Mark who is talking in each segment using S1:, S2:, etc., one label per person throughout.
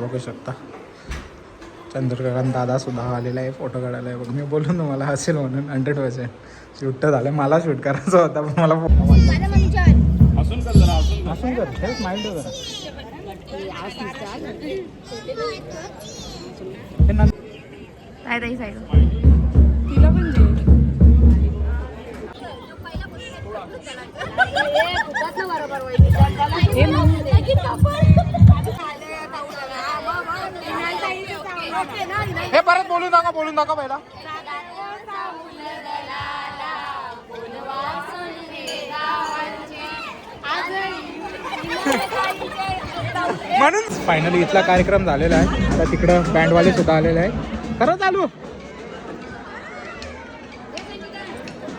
S1: बघू शकता चंद्रकांत दादा सुद्धा आलेला आहे फोटो काढायला आहे. बघ मी बोलून तुम्हाला हसेल म्हणून 100% शूट तर झालं. मला शूट करायचं होता पण मला
S2: असून कर जरा
S1: असून कर हे स्माइल ठेव जरा.
S3: तिला पण जे
S1: हे परत बोलून दाखवा पहिला. म्हणून फायनली इथला कार्यक्रम झालेला आहे. आता तिकडं बँडवाले सुद्धा आलेले आहे. खरं चालू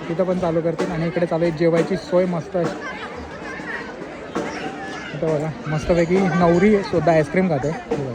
S1: तिथं पण चालू करतील आणि इकडे चालू आहे जेवायची सोय मस्त आहे. इथं बघा मस्तपैकी नवरी सुद्धा आईस्क्रीम खाते. बघा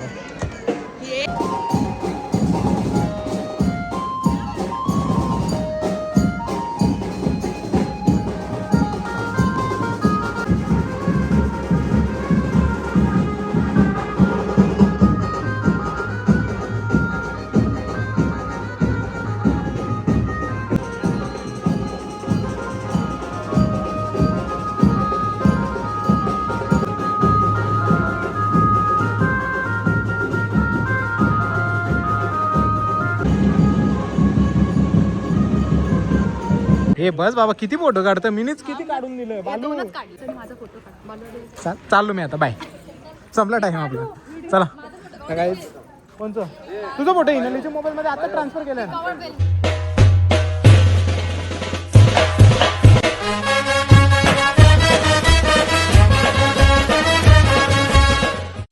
S1: हे बस बाबा किती फोटो काढतं. मीनीच किती काढून दिलं. बालू चाललो मी आता. बाय. संपला टाइम आपला. चला काय कोणचं तुझं फोटो इनलीच्या मोबाईल मध्ये आता ट्रान्सफर केलं ना.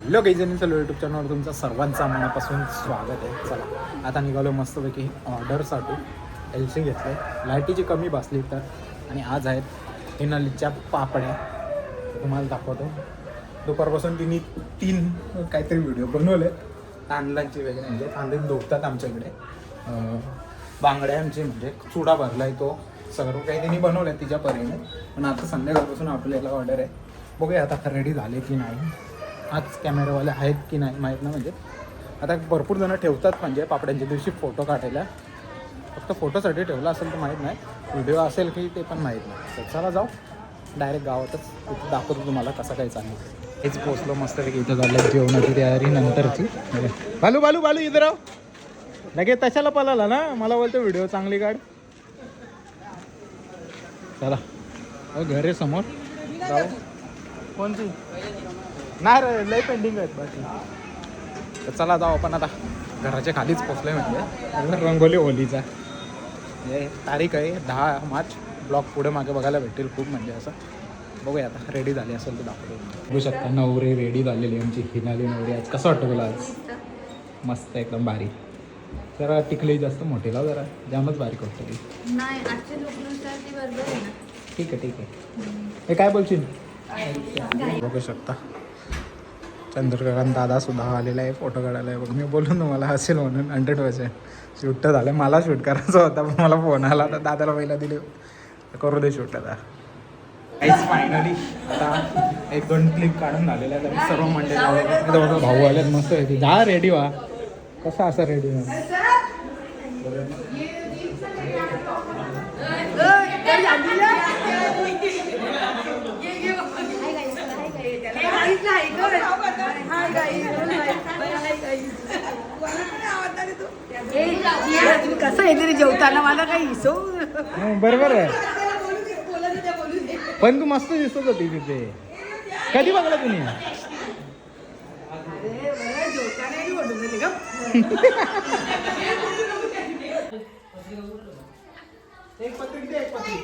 S1: हॅलो काही जणी चलो यूट्यूब चॅनलवर तुमचं सर्वांचा मनापासून स्वागत आहे. चला आता निघालो मस्तपैकी ऑर्डरसाठी. एलसी घेतले लाईटीची कमी बसली तर. आणि आज आहेत हिनालीच्या पापड्या तुम्हाला दाखवतो. दुपारपासून तिने 3 काहीतरी व्हिडिओ बनवले तांदळांचे वगैरे. म्हणजे तांदूळ धुकतात आमच्याकडे. बांगड्या आमचे म्हणजे चुडा भरला आहे तो सर्व काही तिने बनवलं आहे तिच्या परीने. पण आता संध्याकाळपासून आपल्याला ऑर्डर आहे. बघूया आता रेडी झाले की नाही. आज कॅमेरावाले आहेत की नाही माहीत नाही. म्हणजे आता भरपूर जणं ठेवतात म्हणजे पापड्यांच्या दिवशी फोटो काढायला. फक्त फोटोसाठी ठेवला असेल तर माहीत नाही. व्हिडिओ असेल की ते पण माहीत नाही. तर चला जाऊ डायरेक्ट गावातच तिथे दाखवतो तुम्हाला कसं काय चाललं. हेच पोचलो मस्तपैकी. इथं झालं जेवणाची तयारी नंतरची. बालू बालू बालू इथं राव लगेच तशाला पळाला ना. मला बोलतो व्हिडिओ चांगली काढ. चला घर आहे समोर. जाऊ कोणती नाही रे लय पेंडिंग आहेत बाकी. तर चला जाऊ आपण आता. घराच्या खालीच पोचलो म्हणजे रंगोली होलीचा हे तारीख आहे 10 मार्च. ब्लॉग पुढे मागे बघायला भेटेल खूप म्हणजे असं. बघूया आता रेडी झाली असेल तर दाखवतो. बघू शकता नवरी रेडी झालेली आमची हिनाली नवरी. आज कसं वाटतं तुला आज. मस्त एकदम बारीक. जरा टिकली जास्त मोठी लाव जरा जामच बारीक वाटतं ती. ठीक आहे ठीक आहे. हे काय बोलशील. बघू शकता चंद्रकांत दादा सुद्धा आलेला आहे फोटो काढायला आहे. बघ मी बोलून तुम्हाला हसेल म्हणून 100% शूट तर झालं. मला शूट करायचं होता पण मला फोन आला तर दादाला पहिला दिले करू दे शूट. आता काहीच फायनली आता 1-2 क्लिप काढून झालेल्या आहेत. सर्व मंडळी आले भाऊ आले मस्त आहे. जा रेडी व्हा. कसं असं रेडी व्हा.
S3: कसं आहे तरी जेवताना मला काही हिसो.
S1: बरोबर आहे पण तू मस्त दिसत होती तिथे. कधी बघला तुम्ही. एक पत्रिक दे. एक पत्रिक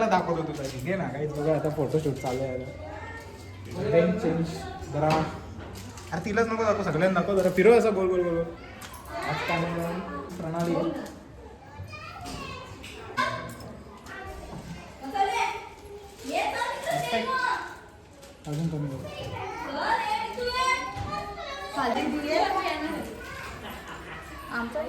S1: दाखवतो तुला. घे ना काही बघा आता फोटोशूट चालू आहे. चेंज जरा अरे तिलाच नको दाखव सगळ्यांना नको. जरा फिरव असं गोल गोल गोल. आज काय प्रणाली अजून कमी
S3: आमचा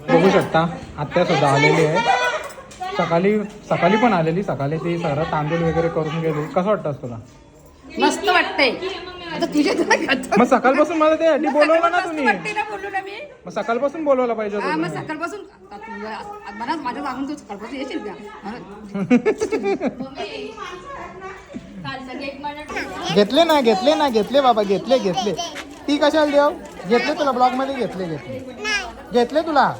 S1: बघू शकता आत्या सुद्धा आलेली आहे. सकाळी पण आलेली. सकाळी ती सगळं तांदूळ वगैरे करून गेली. कसं वाटतं तुला?
S3: मस्त वाटतंय. आता तुझ्या
S1: मग सकाळपासून मला ते आधी बोलवलं ना तुम्ही.
S3: बोललो ना मी.
S1: मग सकाळपासून बोलवलं पाहिजे
S3: हा,
S1: होतं
S3: मग
S1: तुम्ही.
S3: सकाळपासून मला माझ्या जागून तू सकाळपासून येशील का?
S1: घेतले ना बाबा, घेतले. ती कशाला देव? घेतले तुला ब्लॉग मध्ये घेतले तुला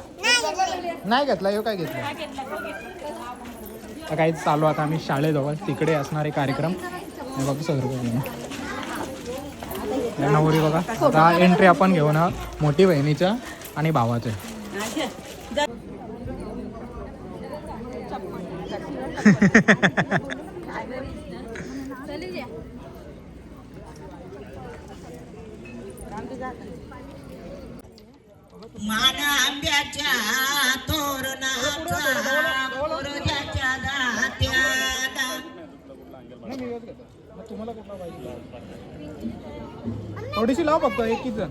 S1: नाही घेतला. हे काय घेतलं? काही चालू आता आम्ही शाळेजवळ तिकडे असणारे कार्यक्रम बघू सगळं. नवरी बघा आता एंट्री आपण घेऊन आहोत मोठी बहिणीच्या आणि भावाच्या.
S4: मान आंब्याच्या तोरणाचा बोरजाच्या दात्याला.
S1: थोडीशी लाव फक्त एक जण.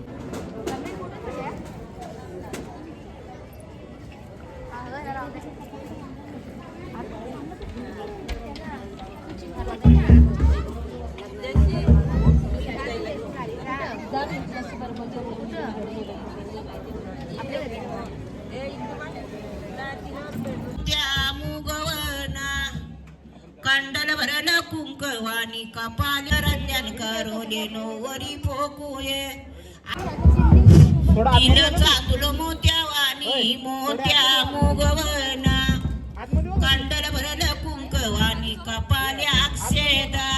S4: त्या मुगवना कंडल भरलं कुंकवानी कपाल रंजन करोले नोवरी फोकुये. तीन चांदूल मोत्यावानी मोत्या मुगवना कंडल भरलं कुंकवानी कपाल अक्षेदा.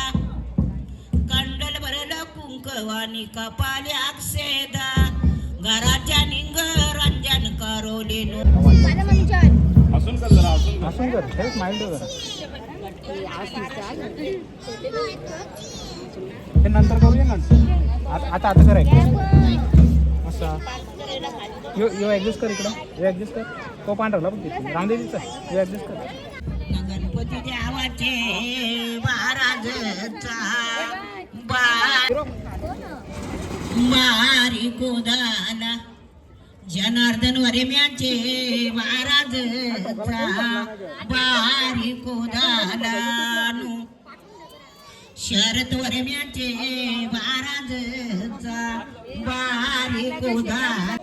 S4: कंडल भरलं कुंकवानी कपाल अक्षेदा. घराच्या निंग रंजन करोले
S1: हसून कर हे स्माइल ठेव जरा. हे नंतर करूया ना. आता करायचं मस्त. यो ऍडजस्ट कर इकडं. यो ऍडजस्ट कर. तो पांढरला बघ तिथे रामदेवीचा. यो ऍडजस्ट कर.
S4: गणपती देवाचे महाराजचा बारी कोदाला. जनार्दन वरेम्याचे महाराजचा बारी कोदाला. शरद वरेम्याचे महाराजचा बारी कोदाला.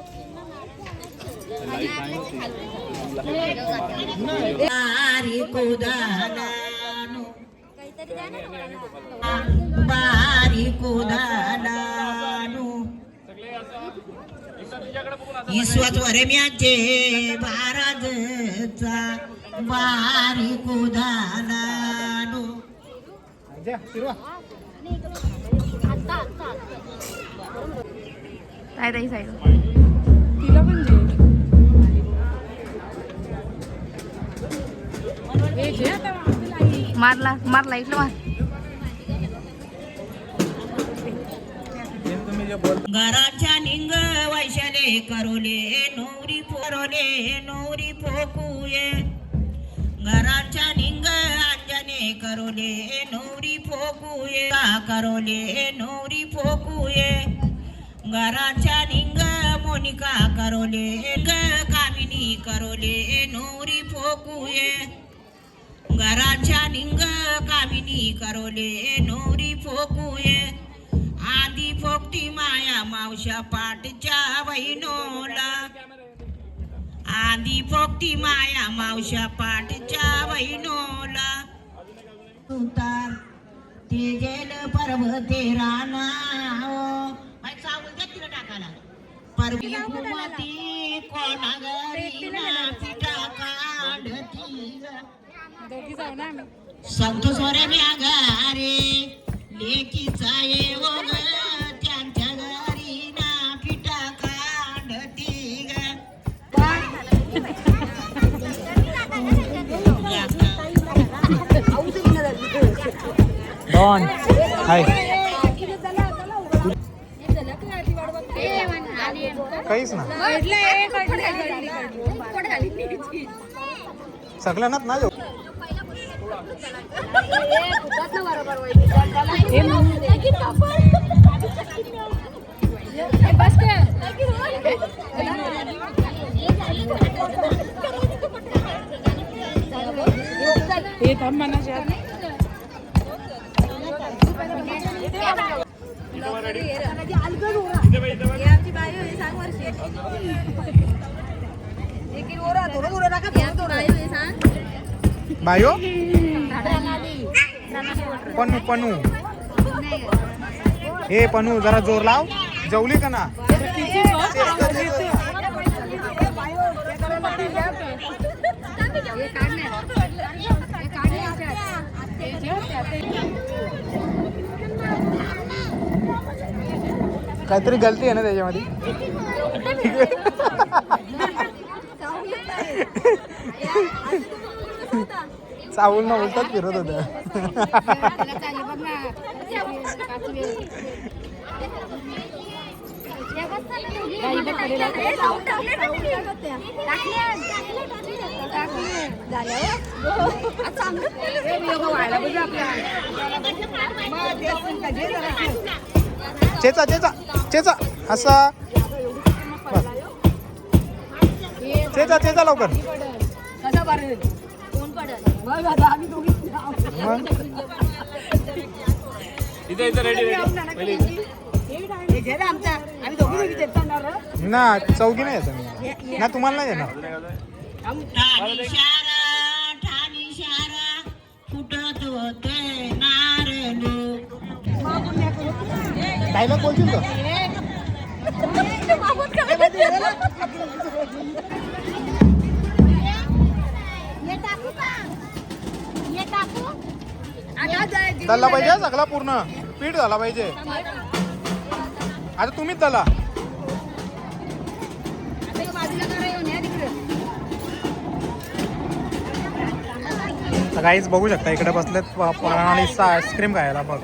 S4: बारी कोदाला बारी कोदाला. ईश्वत वरेम्याचे महाराजचा बारी कोदाला.
S3: तिला पण मारला इथलं मार.
S4: घराच्या निंग वैशाले करोले नोरी फोकुये. घराच्या निंग अंजने करोले नोरी फोकुये. करोले नोरी फोकुये. घराच्या निंग मोनिका करोले कामिनी करोले नोरी फोकुये. घराच्या निंग कामिनी करोले नोरी फोकुये. आधी फोकती माया मावशा पाटच्या बहिणोला. आधी फोकती माया मावशा पाटच्या बहिणोला. उतार ते गेलं पर्वते राणा चावल द्या तिला टाकायला. परवी घुमती कोणा घरी ना पिठा काढती. सांगतो सोरे म्या घारे लेकीचा येवो ग त्यांच्या घरी ना पिठा काढती ग.
S1: डॉन हाय काहीच ना. सगळ्यांनाच ना जाऊ
S3: हे थांब म्हणा
S1: बायो पनू पनू हे पनू जरा जोर लाव जेवली का ना काहीतरी गलती आहे ना त्याच्यामध्ये चावूल ना उलटच फिरत होत चेचा चेचा चेचा असा चेचा चेचा लवकर ना चौकी नाही येत ना तुम्हाला नाही येणार
S4: ठाणी शारा फुटत होते नारळ
S1: डायलॉग बोलतील का दल्ला पाहिजे सगळा पूर्ण पीठ झाला पाहिजे आता तुम्हीच दला काहीच बघू शकता इकडे बसलेत प्रणालीचा आईस्क्रीम खायला बघ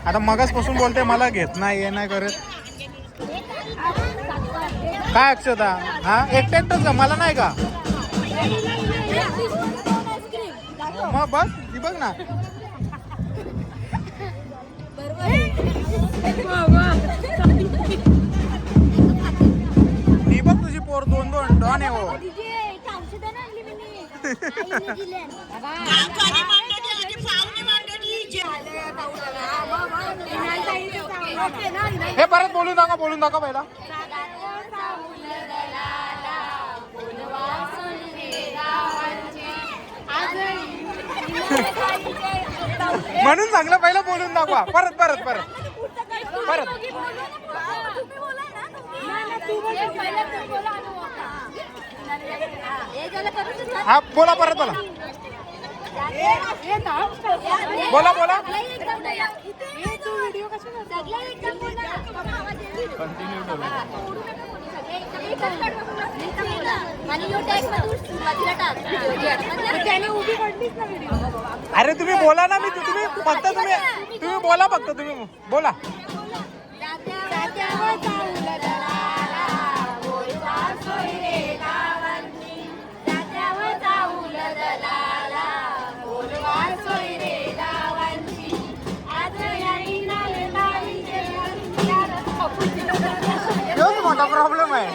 S1: आता मगाचपासून बोलते मला घेत नाही हे नाही करत काय अक्षता हा एकटं का मला नाही का मग बघ ती बघ ना ती बघ तुझी पोर दोन दोन डॉन आहे हो हे परत बोलून दाखवा पहिला म्हणून चांगलं पहिलं बोलून दाखवा परत परत परत परत हा बोला परत बोला बोला बोला अरे तुम्ही बोला ना मी तुम्ही फक्त तुम्ही बोला फक्त तुम्ही बोला मोठा प्रॉब्लेम आहे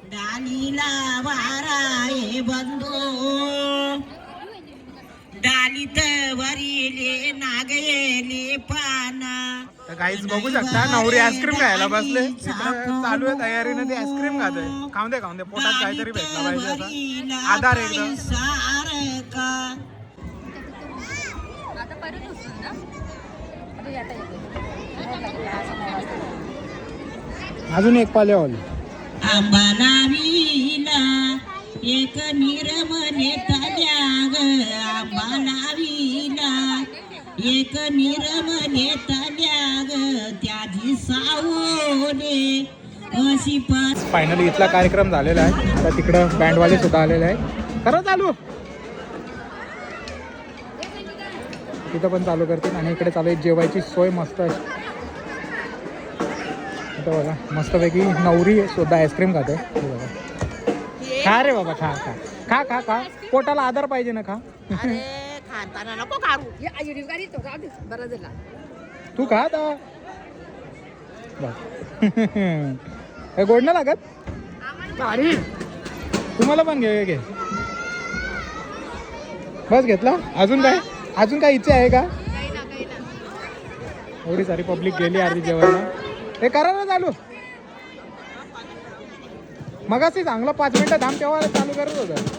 S4: डालीला वाराये बंधो डालीत वरिले नागयेले पाना
S1: तर काहीच बघू शकता नवरी आईस्क्रीम खायला बसले चालू आहे तयारीने ते आईस्क्रीम खातोय खाऊन दे पोटात काहीतरी भेटला पाहिजे आता आधार एकदम अजून एक पाले वाली
S4: आंबा लावीला एक निरमने ताल्या ग आंबा लावीला एक निरमने ताल्या ग त्याची सावने अशी पास
S1: फायनली इथला कार्यक्रम झालेला आहे तर तिकडं बँडवाले सुद्धा आलेले आहे खरं चालू तिथं पण चालू करतील आणि इकडे चालू आहे जेवायची सोय मस्त अशी इथं बघा मस्तपैकी नवरी सुद्धा आईस्क्रीम खाते हे बघा. खा रे बाबा खा खा खा खा खा पोटाला आधार पाहिजे ना खा.
S4: अरे खाताना नको काढू.
S3: ये आयुर्वेद गाडी तो जाऊ दे बरं झाला.
S1: तू खा आता हे गोड नाही लागत.
S3: भारी.
S1: तुम्हाला पण घे घे बस घेतला. अजून काय इच्छा आहे का. एवढी सारी पब्लिक गेली आधी जेवायला. हे करा ना चालू. मगाशी चांगलं 5 मिनिटं थांब तेव्हा चालू करत होतं.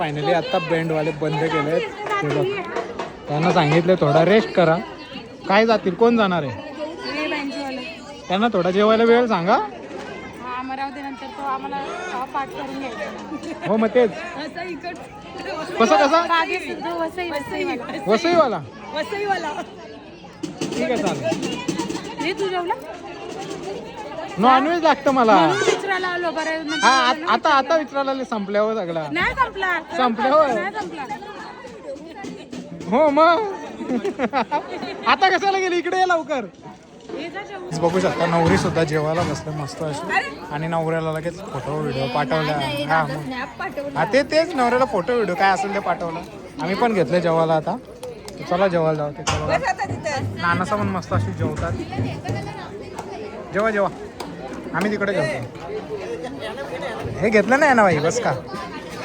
S1: फायनली आता बँडवाले बंद केले. त्यांना सांगितले थोडा रेस्ट करा. काय जातील, कोण जाणार आहे? त्यांना थोडा जेवायला वेळ सांगा.
S2: अमरावतीनंतर तो आम्हाला पाठ करून घ्यायचा.
S1: हो मग तेच कसं वसईवाला ठीक आहे चालेल.
S2: तू जेवला?
S1: नॉनव्हेज लागतं मला.
S2: विचारायला आलो बरं.
S1: हा आता विचारायला संपल्यावर सगळा
S2: नाही संपला.
S1: संपल्यावर
S2: नाही संपला.
S1: हो मग आता कशाला गेली, इकडे ये लवकर. बघू शकता नवरी सुद्धा जेवायला बसले मस्त अशी. आणि नवऱ्याला लगेच फोटो व्हिडिओ पाठवला. हा मग हा तेच नवऱ्याला फोटो व्हिडिओ काय असेल ते पाठवलं. आम्ही पण घेतले जेवायला. आता चला जेवायला जाऊ. ते नानासा पण मस्त अशी जेवतात. जेवा आम्ही तिकडे जेवतो. हे घेतलं नाही ना बाई, बस का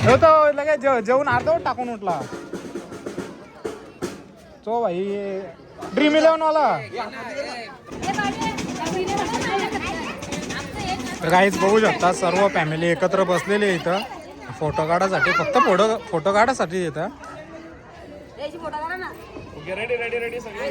S1: जेवतो लगेच जेवून अर्धवट टाकून उठला तो भाई. ड्रीम 11 वाला. काहीच बघू शकता सर्व फॅमिली एकत्र बसलेली आहे इथं फोटो काढायसाठी. फक्त फोटो काढायसाठी येतं. रेडी सगळे.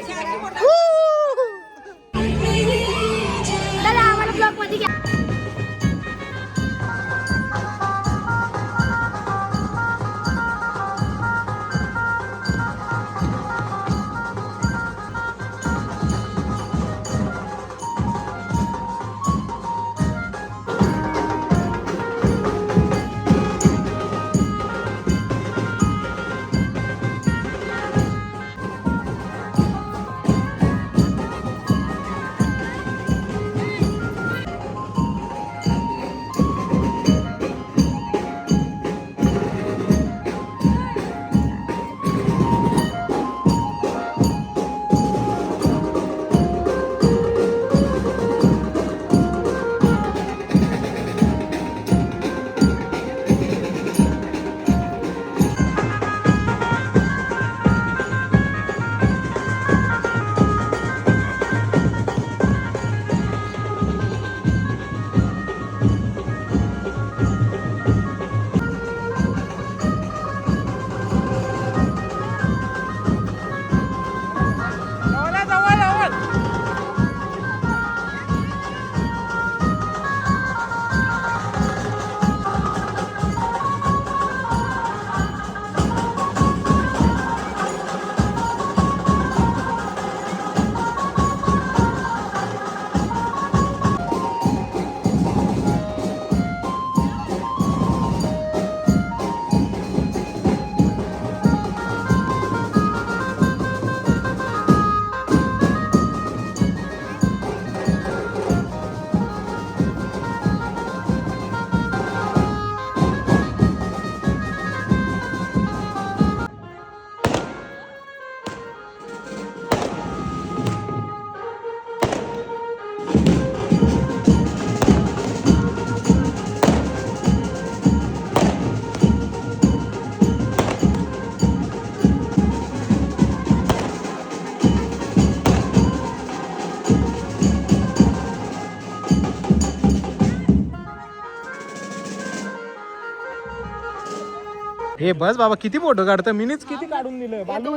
S1: हे बस बाबा किती फोटो काढतं. मीनीच किती काढून दिलं बालू.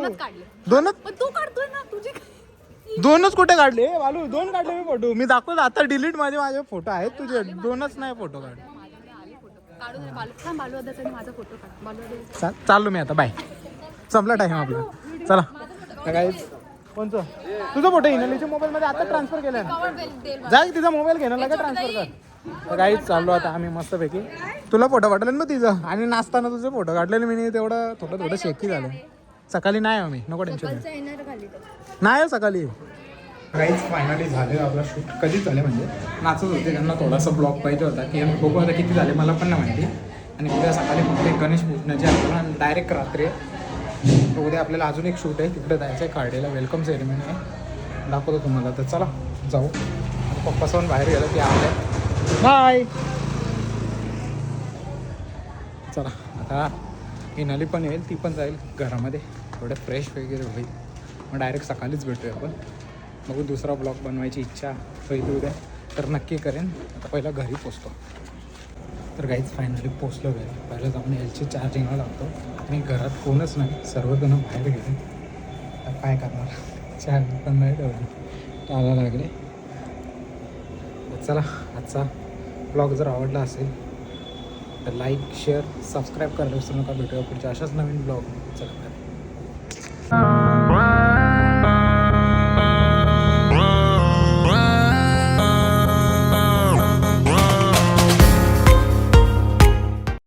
S1: दोनच
S3: तू काढतोय ना तुझे.
S1: दोनच कुठे काढले बालू? 2 काढले मी फोटो. मी दाखवतो आता डिलीट माझे फोटो आहेत तुझे. 2च नाही फोटो काढ. चाललो मी आता. बाय. संपला टाइम आपला. चला काय कोणतं तुझा फोटो हिनालीच्या मोबाईल मध्ये आता ट्रान्सफर केलाय ना. जा तिचा मोबाईल घेणं लगेच ट्रान्सफर कर. तर काहीच चाललो आता आम्ही मस्तपैकी. तुला फोटो पाठवले ना तिचं. आणि नाचताना तुझे फोटो काढलेले मी. तेवढं थोडं शेकी झालं. सकाळी नाही आम्ही नको टेन्शन नाही सकाळी. काहीच फायनली झाले आपला शूट. कधीच झाले म्हणजे नाचत होते. त्यांना थोडासा ब्लॉग पाहिजे होता की आम्ही बघू आता किती झाले मला पण नाही माहिती. आणि उद्या सकाळी फक्त एक गणेश पूजनाची आपल्याला आणि डायरेक्ट रात्री. उद्या आपल्याला अजून एक शूट आहे तिकडे जायचं आहे. काढलेला वेलकम सेरेमनी आहे दाखवतो तुम्हाला. तर चला जाऊ. पप्पासोबत बाहेर गेलं की आले. बाय. चला आता हिनाली पण येईल. ती पण जाईल घरामध्ये थोडं फ्रेश वगैरे होईल. मग डायरेक्ट सकाळीच भेटूया आपण. बघू दुसरा ब्लॉग बनवायची इच्छा पहिली उद्या तर नक्की करेन. आता पहिला घरी पोचतो. तर काहीच फायनली पोचलो घरी. पहिलं जाऊन एलची चार्जिंगला लावतो आणि घरात कोणच नाही, सर्वजण बाहेर गेले. तर काय करणार, चार्जिंग पण नाही ठेवली, टाळा लागले. तर चला, आजचा ब्लॉग जर आवडला असेल तर लाईक शेअर सबस्क्राईब करायला विसरू नका. भेटूया पुढच्या अशाच नवीन ब्लॉग. चला.